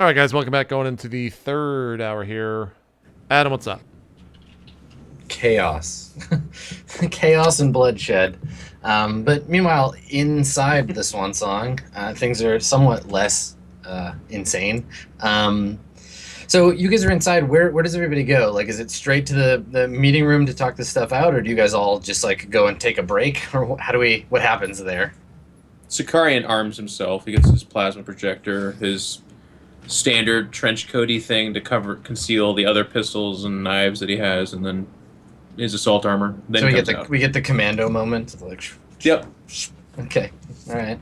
All right, guys, welcome back. Going into the third hour here. Adam, what's up? Chaos. Chaos and bloodshed. But meanwhile, inside the Swan Song, things are somewhat less insane. So you guys are inside. Where does everybody go? Like, is it straight to the meeting room to talk this stuff out, or do you guys all just like go and take a break, or what happens there? Sakarian arms himself. He gets his plasma projector, his standard trench coaty thing to conceal the other pistols and knives that he has, and then his assault armor. Then So we out. get the commando moment. Like, Yep. okay, all right.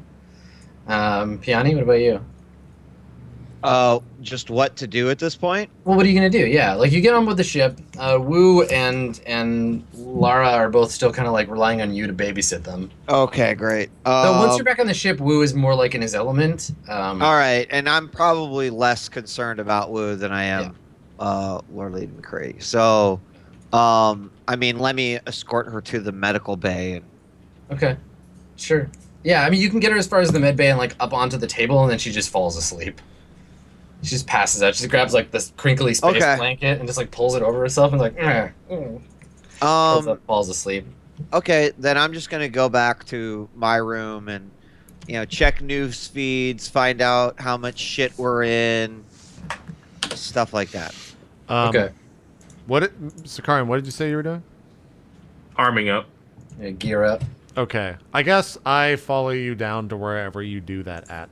Piani, what about you? Just what to do at this point? Well, what are you gonna do? Yeah, like you get on board the ship. Wu and Lara are both still kind of like relying on you to babysit them. Okay, great. So once you're back on the ship, Wu is more like in his element. All right, and I'm probably less concerned about Wu than I am Lord Lady McCree. So, I mean, let me escort her to the medical bay. And... Okay, sure. Yeah, I mean, you can get her as far as the med bay and like up onto the table, and then she just falls asleep. She just passes out. She just grabs like this crinkly space blanket and just like pulls it over herself and like, falls asleep. Okay, then I'm just gonna go back to my room and, check news feeds, find out how much shit we're in, stuff like that. Okay. Sakarian, what did you say you were doing? Arming up. Yeah, gear up. Okay. I guess I follow you down to wherever you do that at.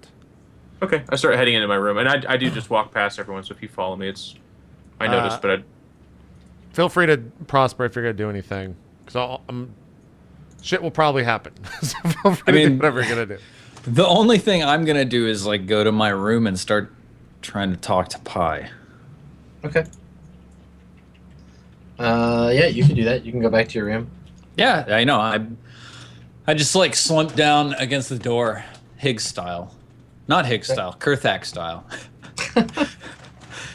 Okay, I start heading into my room, and I do just walk past everyone. So if you follow me, I notice, but Feel free to prosper if you're gonna do anything, because shit will probably happen. So feel free to do whatever you're gonna do. The only thing I'm gonna do is like go to my room and start trying to talk to Pi. Okay. Yeah, you can do that. You can go back to your room. Yeah, I know. I just like slump down against the door, Higgs style. Not Higgs style, Kurthak style.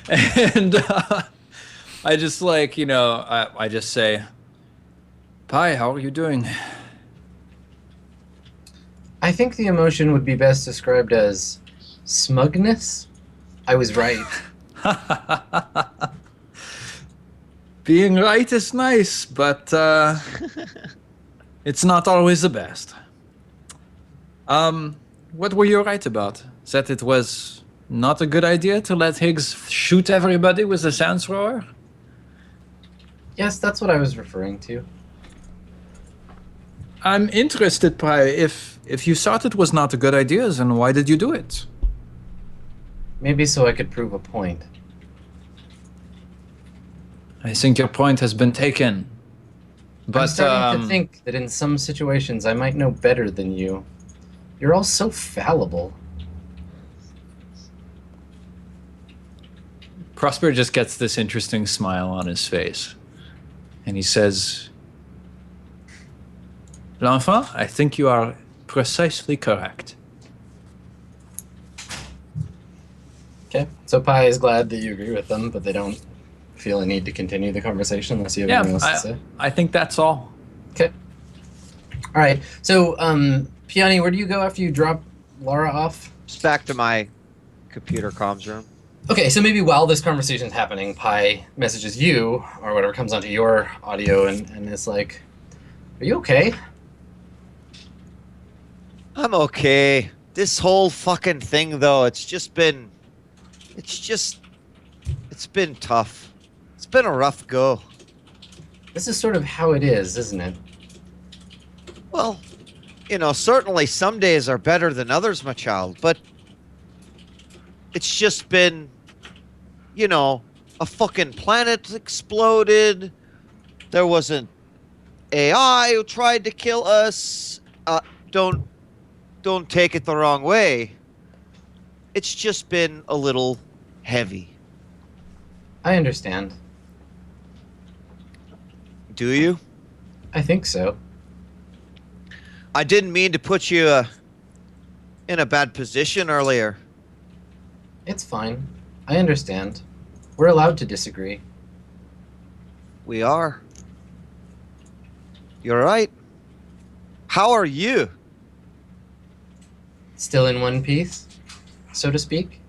And I just like, I just say, Pi, how are you doing? I think the emotion would be best described as smugness. I was right. Being right is nice, but it's not always the best. What were you right about? That it was not a good idea to let Higgs shoot everybody with a sound thrower? Yes, that's what I was referring to. I'm interested, Pi. If you thought it was not a good idea, then why did you do it? Maybe so I could prove a point. I think your point has been taken. But I'm starting to think that in some situations I might know better than you. You're all so fallible. Prosper just gets this interesting smile on his face. And he says, L'enfant, I think you are precisely correct. Okay, so Pi is glad that you agree with them, but they don't feel a need to continue the conversation unless you have anything else to say. I think that's all. Okay. All right, so Piani, where do you go after you drop Lara off? Just back to my computer comms room. Okay, so maybe while this conversation is happening, Pi messages you, or whatever comes onto your audio, and is like, are you okay? I'm okay. This whole fucking thing, though, it's been tough. It's been a rough go. This is sort of how it is, isn't it? Well, certainly some days are better than others, my child, but it's just been, a fucking planet exploded. There was an AI who tried to kill us. Don't take it the wrong way. It's just been a little heavy. I understand. Do you? I think so. I didn't mean to put you in a bad position earlier. It's fine. I understand. We're allowed to disagree. We are. You're right. How are you? Still in one piece, so to speak?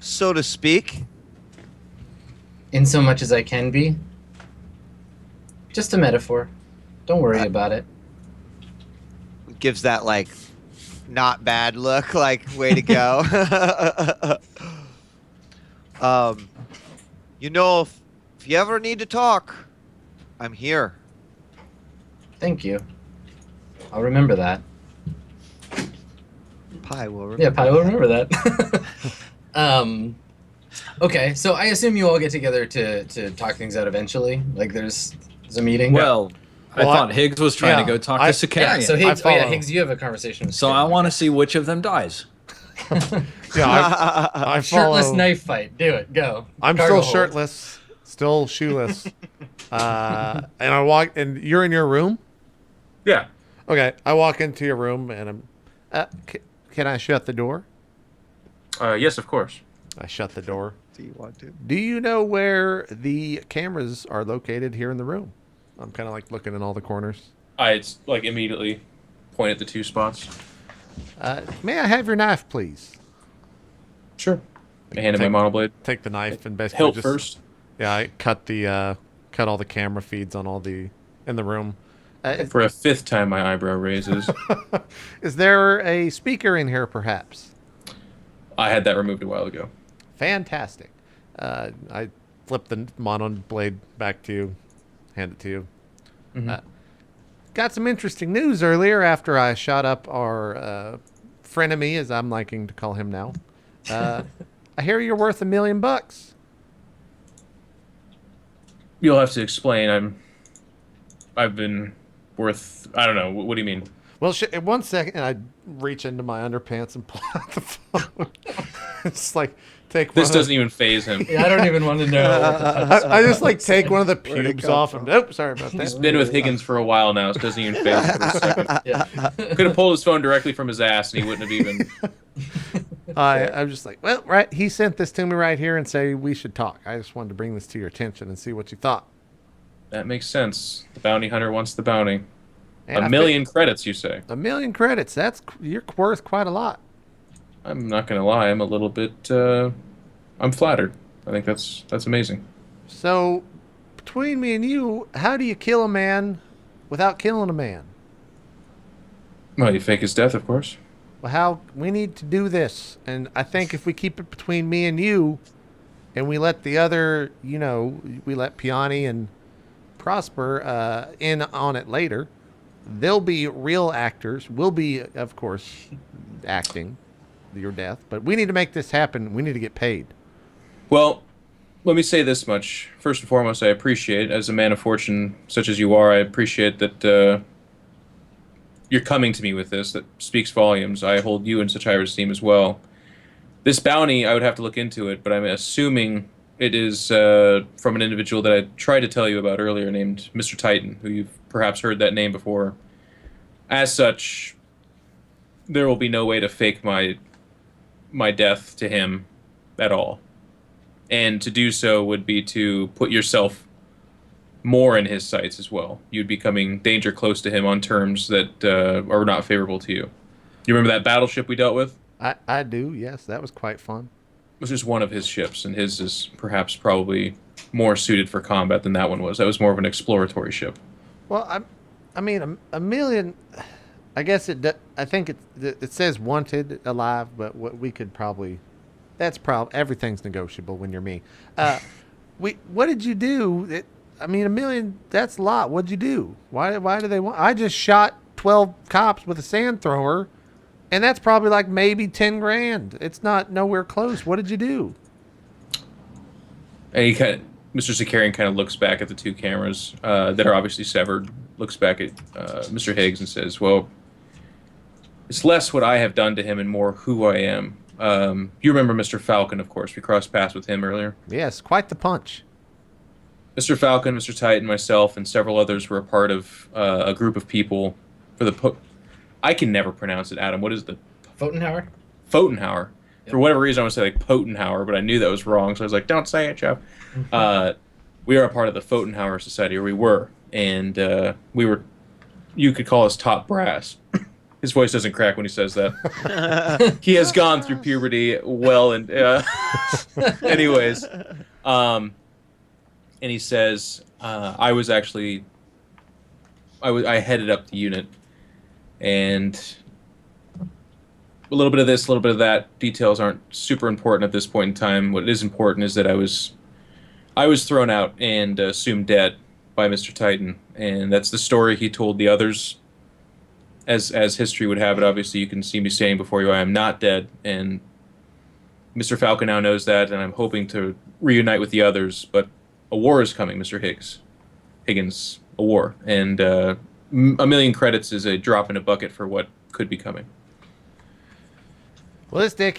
so to speak. In so much as I can be. Just a metaphor. Don't worry about it. Gives that like not bad look, like way to go. You know, if you ever need to talk, I'm here. Thank you. I'll remember that. Pi will remember. Yeah, Pi will remember that. Okay, so I assume you all get together to talk things out eventually. Like there's a meeting. Well, I thought Higgs was trying to go talk to Yeah, Sicarian. so Higgs, follow. Higgs, you have a conversation with So I want to see which of them dies. Yeah, I follow. Shirtless knife fight. Do it. Go. I'm Cargo still hold. shirtless, still shoeless, and I walk. And you're in your room. Yeah. Okay, I walk into your room and I'm. Can I shut the door? Yes, of course. I shut the door. Do you want to? Do you know where the cameras are located here in the room? I'm kind of like looking in all the corners. I like immediately point at the 2 spots. May I have your knife, please? Sure. I hand him my monoblade. Take the knife and basically Hilt just first. Yeah, I cut all the camera feeds on in the room. For a 5th time, my eyebrow raises. Is there a speaker in here, perhaps? I had that removed a while ago. Fantastic. I flip the mono blade back to you, hand it to you. Mm-hmm. Got some interesting news earlier after I shot up our frenemy, as I'm liking to call him now. I hear you're worth $1 million. You'll have to explain. I've been worth. I don't know. What do you mean? Well, in 1 second, I reach into my underpants and pull out the phone. It's like take. This doesn't even phase him. Yeah, I don't even want to know. What the touch I just like take one of the Where'd it pubes come off from? and nope, sorry about He's that. been with Higgins for a while now, so it doesn't even phase him for a second. Yeah. Could have pulled his phone directly from his ass, and he wouldn't have even. I'm just like, well, right. He sent this to me right here and say we should talk. I just wanted to bring this to your attention and see what you thought. That makes sense. The bounty hunter wants the bounty. And $1 million credits, you say? $1 million credits. You're worth quite a lot. I'm not gonna lie. I'm a little bit. I'm flattered. I think that's amazing. So, between me and you, how do you kill a man without killing a man? Well, you fake his death, of course. Well, we need to do this, and I think if we keep it between me and you, and we let the other, we let Piani and Prosper in on it later, they'll be real actors. We'll be, of course, acting your death, but we need to make this happen. We need to get paid. Well, let me say this much. First and foremost, I appreciate, as a man of fortune such as you are, I appreciate that you're coming to me with this. That speaks volumes. I hold you in such high esteem as well. This bounty, I would have to look into it, but I'm assuming it is from an individual that I tried to tell you about earlier named Mr. Titan, who you've perhaps heard that name before. As such, there will be no way to fake my death to him at all. And to do so would be to put yourself more in his sights as well. You'd be coming danger close to him on terms that are not favorable to you. You remember that battleship we dealt with? I do, yes. That was quite fun. It was just one of his ships, and his is perhaps probably more suited for combat than that one was. That was more of an exploratory ship. Well, I mean, $1 million. I guess I think it says wanted alive, but what we could probably. That's everything's negotiable when you're me. What did you do? I mean, $1 million. That's a lot. What'd you do? Why do they want? I just shot 12 cops with a sand thrower, and that's probably like maybe 10 grand. It's not nowhere close. What did you do? And Mr. Sicarian kind of looks back at the 2 cameras that are obviously severed, looks back at Mr. Higgs and says, well, it's less what I have done to him and more who I am. You remember Mr. Falcon, of course. We crossed paths with him earlier. Yes, quite the punch. Mr. Falcon, Mr. Titan, myself, and several others were a part of a group of people for the... I can never pronounce it, Adam. What is the... Fotenhauer? Fotenhauer. Yep. For whatever reason, I would say like Potenhauer, but I knew that was wrong, so I was like, don't say it, Geoff. We are a part of the Fotenhauer Society, or we were. And we were... You could call us top brass. His voice doesn't crack when he says that. He has gone through puberty well, and anyways, and he says, I headed up the unit, and a little bit of this, a little bit of that. Details aren't super important at this point in time. What is important is that I was thrown out and assumed dead by Mr. Titan, and that's the story he told the others. As history would have it, obviously, you can see me saying before you, I am not dead, and Mr. Falcon now knows that, and I'm hoping to reunite with the others, but a war is coming, Mr. Higgins, a war, and a million credits is a drop in a bucket for what could be coming. Well, this day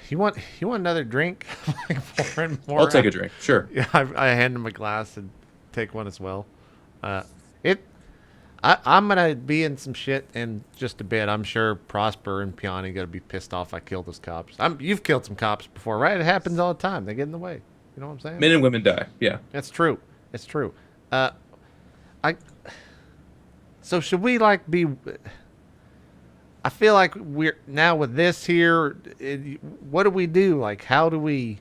you want another drink? Like more and more. I'll take a drink, sure. Yeah, I hand him a glass and take one as well. I'm gonna be in some shit in just a bit. I'm sure Prosper and Piani gonna be pissed off I killed those cops. You've killed some cops before, right? It happens all the time. They get in the way. You know what I'm saying? Men and women die. Yeah, That's true. It's true. So should we be? I feel like we're now with this here. What do we do? Like, how do we?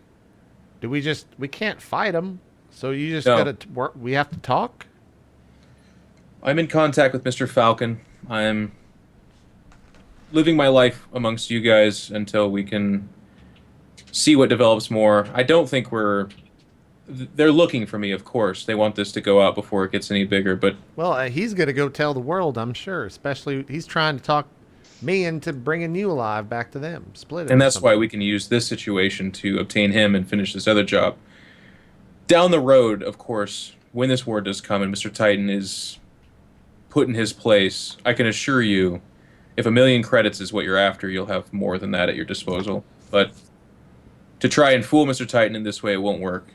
We can't fight them. So you just No. gotta work. We have to talk. I'm in contact with Mr. Falcon. I'm living my life amongst you guys until we can see what develops more. I don't think they're looking for me, of course. They want this to go out before it gets any bigger, but Well, he's gonna go tell the world, I'm sure. Especially he's trying to talk me into bringing you alive back to them. Split it. and or that's why something. we can use this situation to obtain him and finish this other job. Down the road, of course, when this war does come and Mr. Titan is put in his place, I can assure you, if 1,000,000 credits is what you're after, you'll have more than that at your disposal. But to try and fool Mr. Titan in this way, it won't work.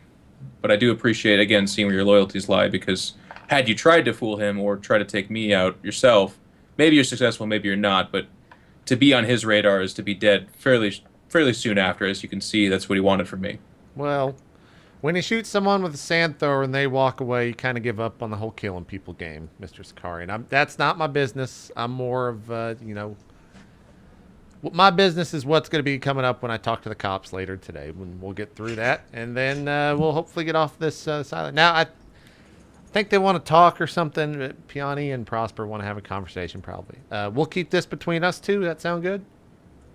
But I do appreciate, again, seeing where your loyalties lie, because had you tried to fool him or try to take me out yourself, maybe you're successful, maybe you're not, but to be on his radar is to be dead fairly soon after. As you can see, that's what he wanted from me. Well, when you shoot someone with a sand thrower and they walk away, you kind of give up on the whole killing people game, Mr. Sakari. And that's not my business. I'm more of, my business is what's going to be coming up when I talk to the cops later today. When we'll get through that, and then we'll hopefully get off this silent. Now, I think they want to talk or something. Piani and Prosper want to have a conversation, probably. We'll keep this between us two. That sound good?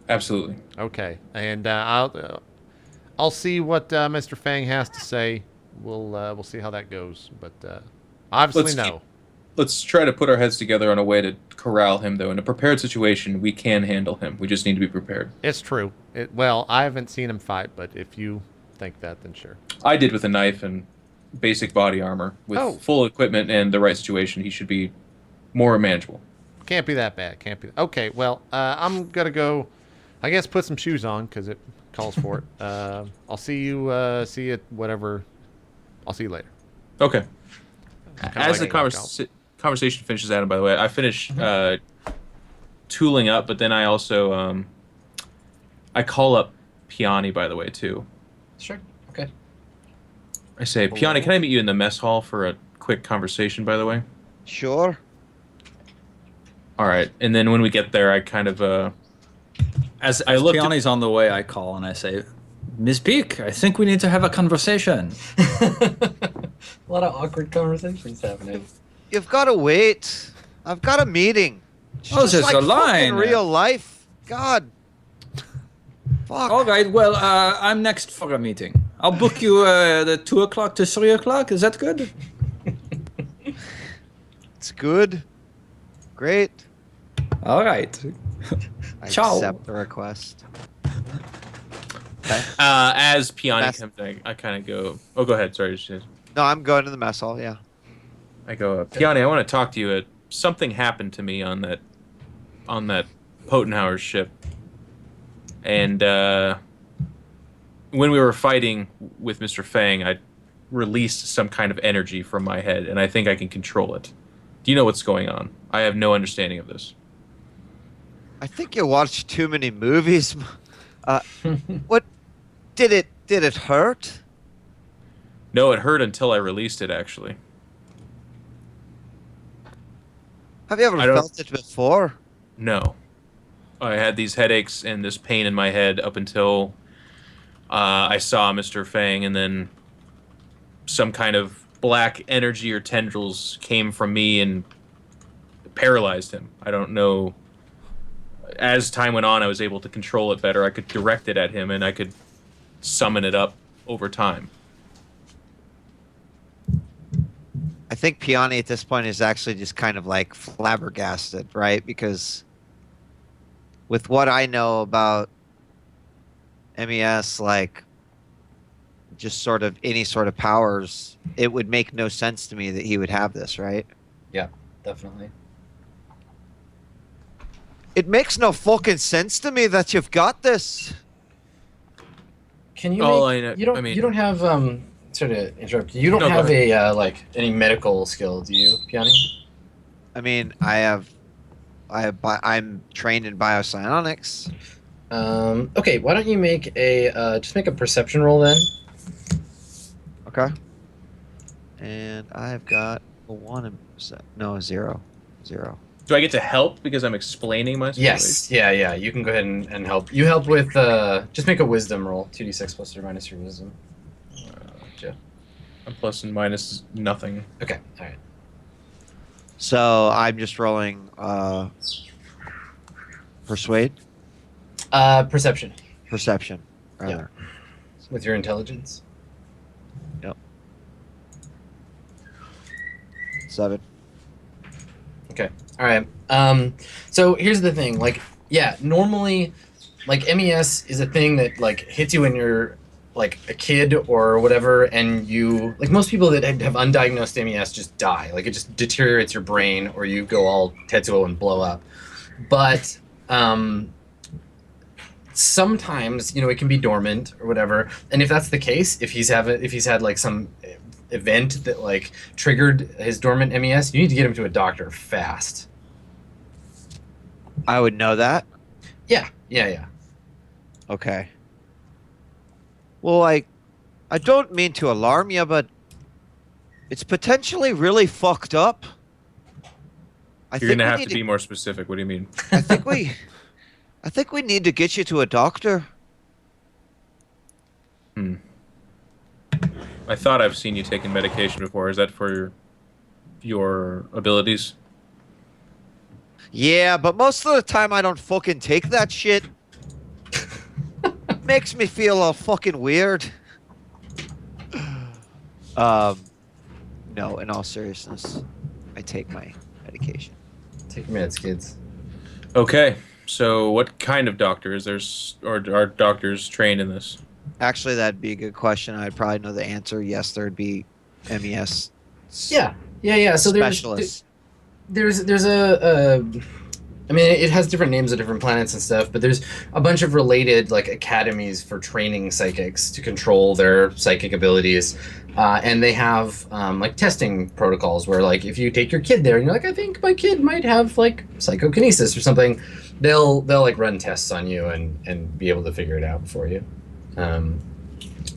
Absolutely. Okay, and I'll see what Mr. Fang has to say. We'll see how that goes, but obviously Let's try to put our heads together on a way to corral him, though. In a prepared situation, we can handle him. We just need to be prepared. It's true. Well, I haven't seen him fight, but if you think that, then sure. I did with a knife and basic body armor. With full equipment and the right situation, he should be more manageable. Can't be that bad. Can't be. Okay, well, I'm gonna go. I guess put some shoes on because it calls for it. I'll see you. See you. Whatever. I'll see you later. Okay. Kinda As like the conversation finishes, Adam, by the way, I finish tooling up, but then I also I call up Piani, by the way, too. Sure. Okay. I say, Piani, can I meet you in the mess hall for a quick conversation, by the way? Sure. All right. And then when we get there, I kind of As I looked at- Piani's on the way, I call and I say, Miss Peak, I think we need to have a conversation. A lot of awkward conversations happening. You've got to wait. I've got a meeting. It's Oh, just there's like a fucking line. real life. God. Fuck. All right, well, I'm next for a meeting. I'll book you the 2 o'clock to 3 o'clock. Is that good? It's good. Great. All right. I Ciao. accept the request. as Piani Mess- comes in, I kind of go, oh, go ahead. Sorry. No, I'm going to the mess hall, yeah. I go, Piani, I want to talk to you. Something happened to me on that Potenhauer ship. And when we were fighting with Mr. Fang, I released some kind of energy from my head, and I think I can control it. Do you know what's going on? I have no understanding of this. I think you watched too many movies. What did it hurt? No, it hurt until I released it, actually. Have you ever I don't- felt it before? No. I had these headaches and this pain in my head up until I saw Mr. Fang, and then some kind of black energy or tendrils came from me and paralyzed him. I don't know. As time went on, I was able to control it better. I could direct it at him, and I could summon it up over time. I think Piani at this point is actually just kind of like flabbergasted, right? Because with what I know about MES, like just sort of any sort of powers, it would make no sense to me that he would have this, right? Yeah, definitely. It makes no fucking sense to me that you've got this. Can you? Oh, Make, I know. You don't. I mean- you don't have. Sorry to interrupt. You don't No, go have a like any medical skill, do you, Piani? I mean, I'm trained in biopsionics. Okay. Why don't you make a just make a perception roll then? Okay. And I've got a 1 in no, 0. 0. Do I get to help because I'm explaining my situation? Yes. Yeah. You can go ahead and help. You help with just make a wisdom roll. 2d6 plus or minus your wisdom. Geoff. A plus and minus nothing. Okay. All right. So I'm just rolling persuade, Perception perception, rather. with your intelligence. 7. Okay. All right. So here's the thing. Like, yeah, normally, like MES is a thing that like hits you when you're like a kid or whatever, and you like most people that have undiagnosed MES just die. Like it just deteriorates your brain, or you go all Tetsuo and blow up. But sometimes it can be dormant or whatever. And if that's the case, if he's had like some event that like triggered his dormant MES, you need to get him to a doctor fast. I would know that. Yeah. Okay. Well, I don't mean to alarm you, but it's potentially really fucked up. You're gonna have to be more specific. What do you mean? I think we need to get you to a doctor. I thought I've seen you taking medication before. Is that for your abilities? Yeah, but most of the time I don't fucking take that shit. Makes me feel all fucking weird. No, in all seriousness, I take my medication. Take your meds, kids. Okay. So, what kind of doctor is there, or are doctors trained in this? Actually, that'd be a good question. I'd probably know the answer. Yes, there'd be MES. Yeah. So Specialists. there's a I mean, it has different names of different planets and stuff, but there's a bunch of related like academies for training psychics to control their psychic abilities, and they have like testing protocols where like if you take your kid there and you're like, I think my kid might have like psychokinesis or something, they'll like run tests on you and be able to figure it out for you.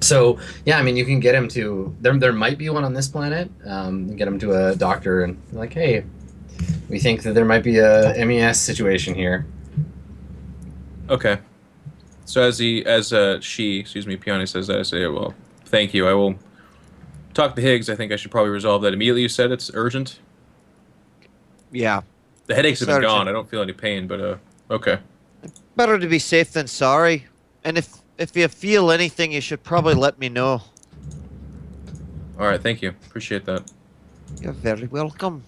So yeah, I mean, you can get him to there might be one on this planet. Get him to a doctor and be like, hey, we think that there might be a MES situation here. Okay. So as Piani says that, I say, well, thank you. I will talk to Higgs. I think I should probably resolve that immediately. You said it's urgent? Yeah. The headaches have been Urgent. gone. I don't feel any pain, but okay. Better to be safe than sorry. And if you feel anything, you should probably let me know. All right, thank you. Appreciate that. You're very welcome.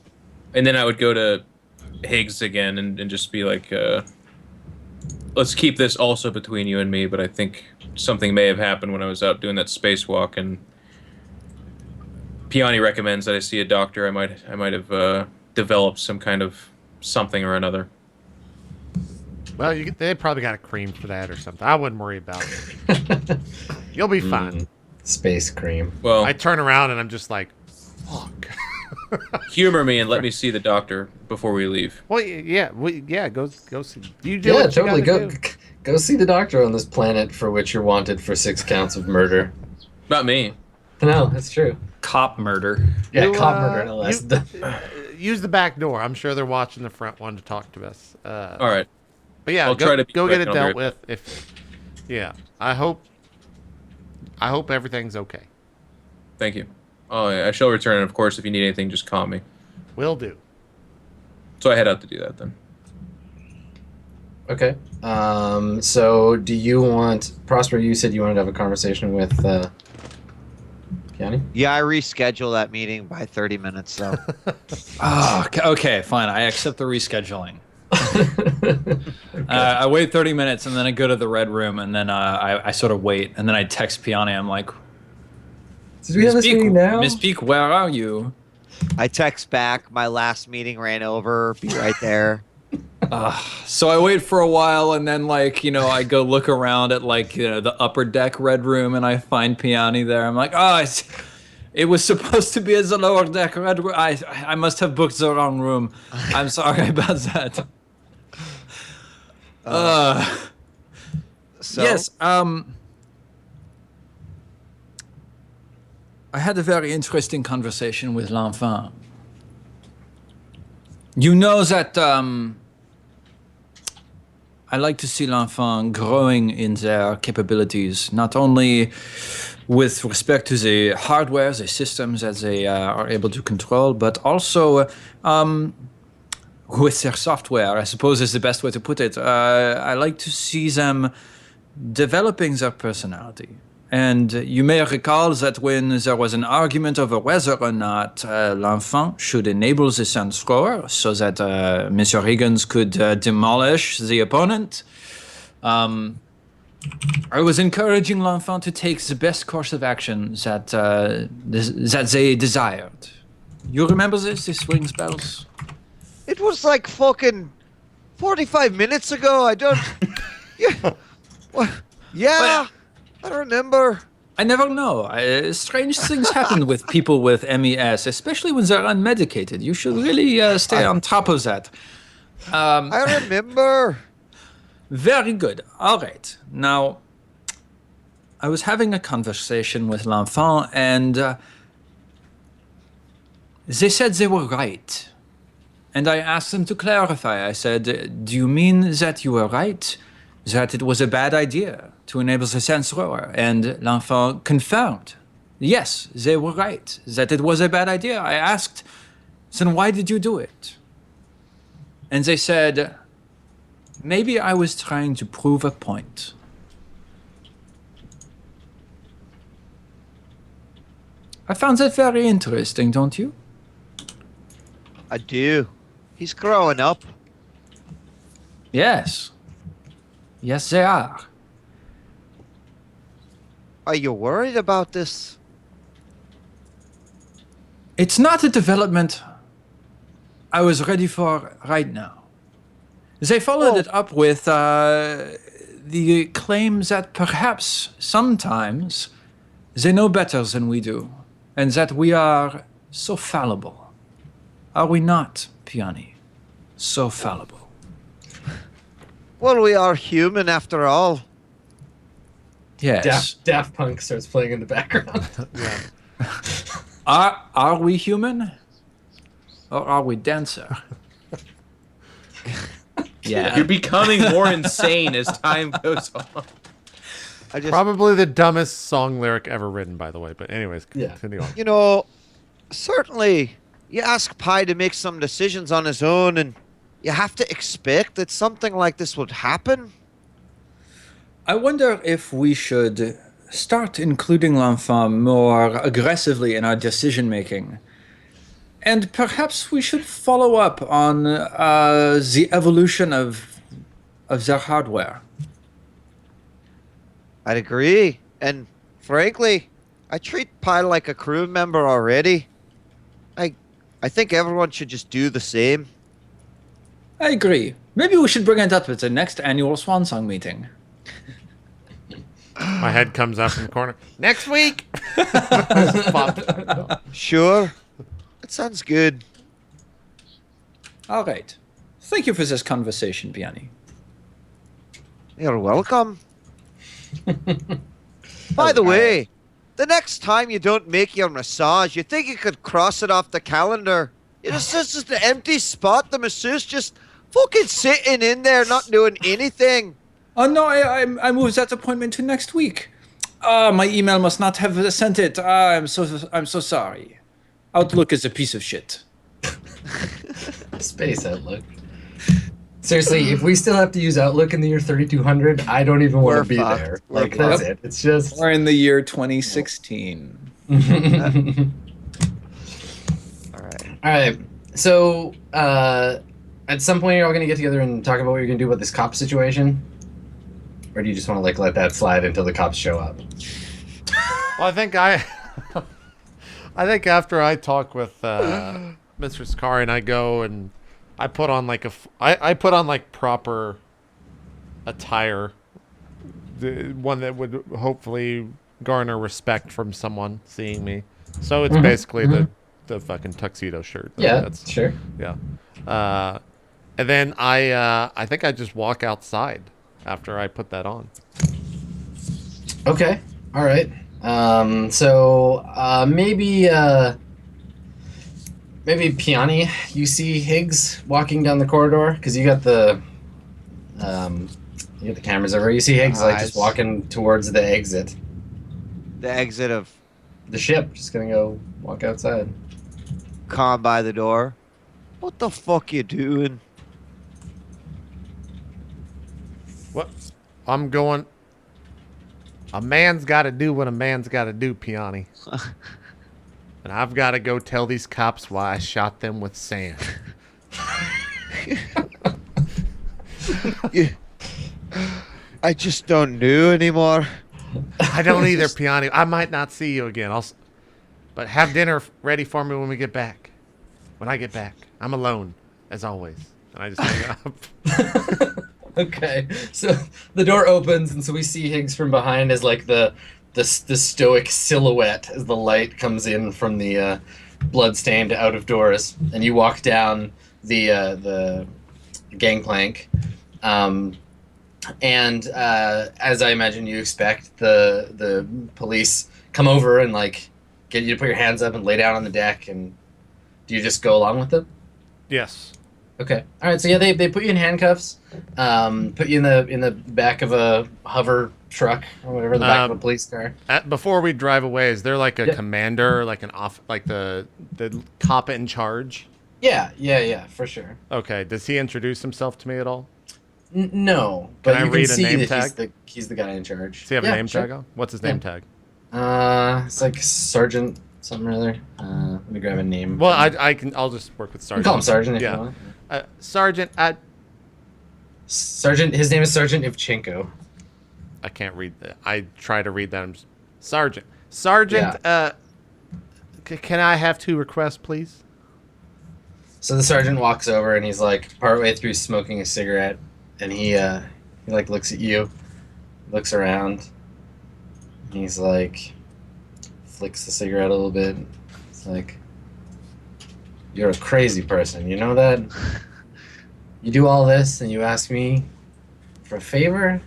And then I would go to Higgs again and just be like, let's keep this also between you and me, but I think something may have happened when I was out doing that spacewalk, and Piani recommends that I see a doctor. I might have developed some kind of something or another. Well, they probably got a cream for that or something. I wouldn't worry about it. You'll be fine. Space cream. Well, I turn around and I'm just like, fuck. humor me and let me see the doctor before we leave. Well, go see. You do Yeah, what you totally. gotta do. Go see the doctor on this planet for which you're wanted for 6 counts of murder. Not me. No, that's true. Cop murder. Yeah, You, cop murder no less. Use the back door. I'm sure they're watching the front one to talk to us. All right. But yeah, I'll try to be go quick get it and I'll be dealt right with. If yeah, I hope everything's okay. Thank you. Oh, yeah, I shall return. And of course, if you need anything, just call me. Will do. So I head out to do that then. Okay. So do you want Prosper? You said you wanted to have a conversation with Piani. Yeah, I reschedule that meeting by 30 minutes, though. Oh, okay, fine. I accept the rescheduling. I wait 30 minutes and then I go to the red room and then I sort of wait and then I text Piani. I'm like, Did we have this meeting now? Miss Peak, where are you? I text back, my last meeting ran over, be right there. So I wait for a while and then I go look around at the upper deck red room and I find Piani there. I'm like, it was supposed to be as a lower deck red room. I must have booked the wrong room. I'm sorry about that. So, Yes. I had a very interesting conversation with L'Enfant. You know that I like to see L'Enfant growing in their capabilities, not only with respect to the hardware, the systems that they are able to control, but also with their software, I suppose is the best way to put it. I like to see them developing their personality. And you may recall that when there was an argument over whether or not L'Enfant should enable the Sans Thrower so that Monsieur Higgins could demolish the opponent, I was encouraging L'Enfant to take the best course of action that they desired. You remember this? This rings bells? it was like fucking 45 minutes ago. I don't... Yeah. What? Yeah. I remember. I never know. Strange things happen with people with MES, especially when they're unmedicated. You should really stay on top of that. I remember. Very good. All right. Now, I was having a conversation with L'Enfant, and they said they were right. And I asked them to clarify. I said, do you mean that you were right? That it was a bad idea to enable the Sans Thrower? And L'Enfant confirmed. Yes, they were right. That it was a bad idea. I asked, then why did you do it? And they said, maybe I was trying to prove a point. I found that very interesting, don't you? I do. He's growing up. Yes. Yes, they are. Are you worried about this? It's not a development I was ready for right now. They followed it up with the claim that perhaps sometimes they know better than we do, and that we are so fallible. Are we not, Piani? So fallible. Well, we are human after all. Yes. Daft Punk starts playing in the background. Are we human? Or are we dancer? Yeah. You're becoming more insane as time goes on. I just, Probably the dumbest song lyric ever written, by the way. But anyways, Yeah. continue on. you know, certainly you ask Pi to make some decisions on his own, and you have to expect that something like this would happen. I wonder if we should start including L'Enfant more aggressively in our decision making. And perhaps we should follow up on the evolution of their hardware. I'd agree. And frankly, I treat Pi like a crew member already. I think everyone should just do the same. I agree. Maybe we should bring it up at the next annual Swan Song meeting. My head comes up in the corner. Next week. Sure. That sounds good. All right. Thank you for this conversation, Piani. You're welcome. By the way, the next time you don't make your massage, you think you could cross it off the calendar? It's just an empty spot. The masseuse just Fucking sitting in there, not doing anything. Oh no, I moved that appointment to next week. My email must not have sent it. I'm so sorry. Outlook is a piece of shit. Space Outlook. Seriously, if we still have to use Outlook in the year 3200, I don't even want We're to be fucked. there. We're Like, that's fucked. it. It's just... Or in the year 2016. All right. All right. So, at some point, you're all going to get together and talk about what you're going to do about this cop situation? Or do you just want to, like, let that slide until the cops show up? Well, I think I think after I talk with Mr. Sakari and I go and I put on like I put on like proper attire, the one that would hopefully garner respect from someone seeing me. So it's basically the fucking tuxedo shirt. Yeah, That's, sure. yeah. And then I think I just walk outside after I put that on. Okay. All right. Maybe Piani, you see Higgs walking down the corridor because you got the cameras over. You see Higgs like just Eyes. walking towards the exit. The exit of The ship, just gonna go walk outside. Khan by the door. What the fuck you doing? What? I'm going. A man's got to do what a man's got to do, Piani. And I've got to go tell these cops why I shot them with sand. I just don't do anymore. I don't either, Piani. I might not see you again. But have dinner ready for me when we get back. When I get back, I'm alone as always, and I just hang up. Okay, so the door opens, and so we see Higgs from behind as like the stoic silhouette as the light comes in from the bloodstained out of doors, and you walk down the gangplank, and as I imagine you expect, the police come over and like get you to put your hands up and lay down on the deck, and do you just go along with them? Yes. Okay. All right. So yeah, they put you in handcuffs, put you in the back of a hover truck or whatever, the back of a police car. Before we drive away, is there like a Yep. commander, like like the cop in charge? Yeah, for sure. Okay. Does he introduce himself to me at all? No, but I you read can a see name that tag? he's the guy in charge. Does he have Yeah, a name sure. tag on? What's his name tag? It's like Sergeant something or other. Let me grab a name. Well, I'll just work with You Sergeant. can call him Sergeant if Yeah. you want. Sergeant, Sergeant. His name is Sergeant Ivchenko. I can't read that. I try to read that. Sergeant. Can I have 2 requests, please? So the sergeant walks over and he's like partway through smoking a cigarette, and he like looks at you, looks around, and he's like flicks the cigarette a little bit. It's like, you're a crazy person, you know that? You do all this and you ask me for a favor?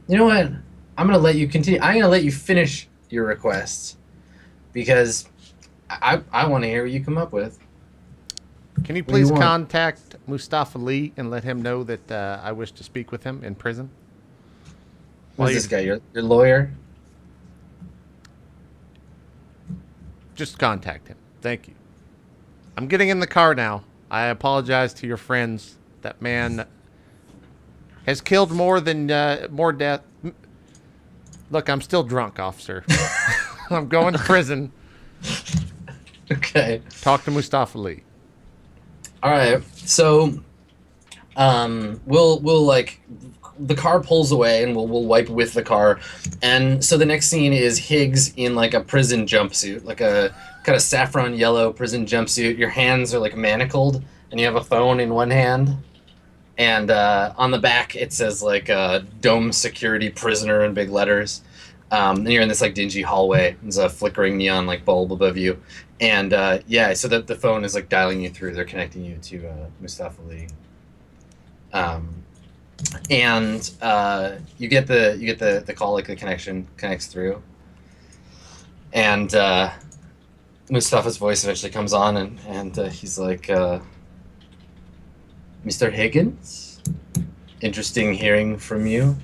You know what? I'm gonna let you continue. I'm gonna let you finish your requests because I want to hear what you come up with. Can you What do you please want? contact Mustafa Lee and let him know that I wish to speak with him in prison? Who's this guy? Your lawyer? Just contact him. Thank you. I'm getting in the car now. I apologize to your friends. That man has killed more death. Look, I'm still drunk, officer. I'm going to prison. Okay. Talk to Mustafa Lee. All right. So, we'll like the car pulls away and we'll wipe with the car, and so the next scene is Higgs in like a prison jumpsuit, like a kind of saffron yellow prison jumpsuit. Your hands are like manacled, and you have a phone in one hand, and on the back it says like "Dome Security Prisoner" in big letters. And you're in this like dingy hallway. There's a flickering neon like bulb above you, and yeah, so the phone is like dialing you through. They're connecting you to Mustafa Lee. And you get the call, like the connection connects through, and Mustafa's voice eventually comes on, and he's like, Mr. Higgins, interesting hearing from you.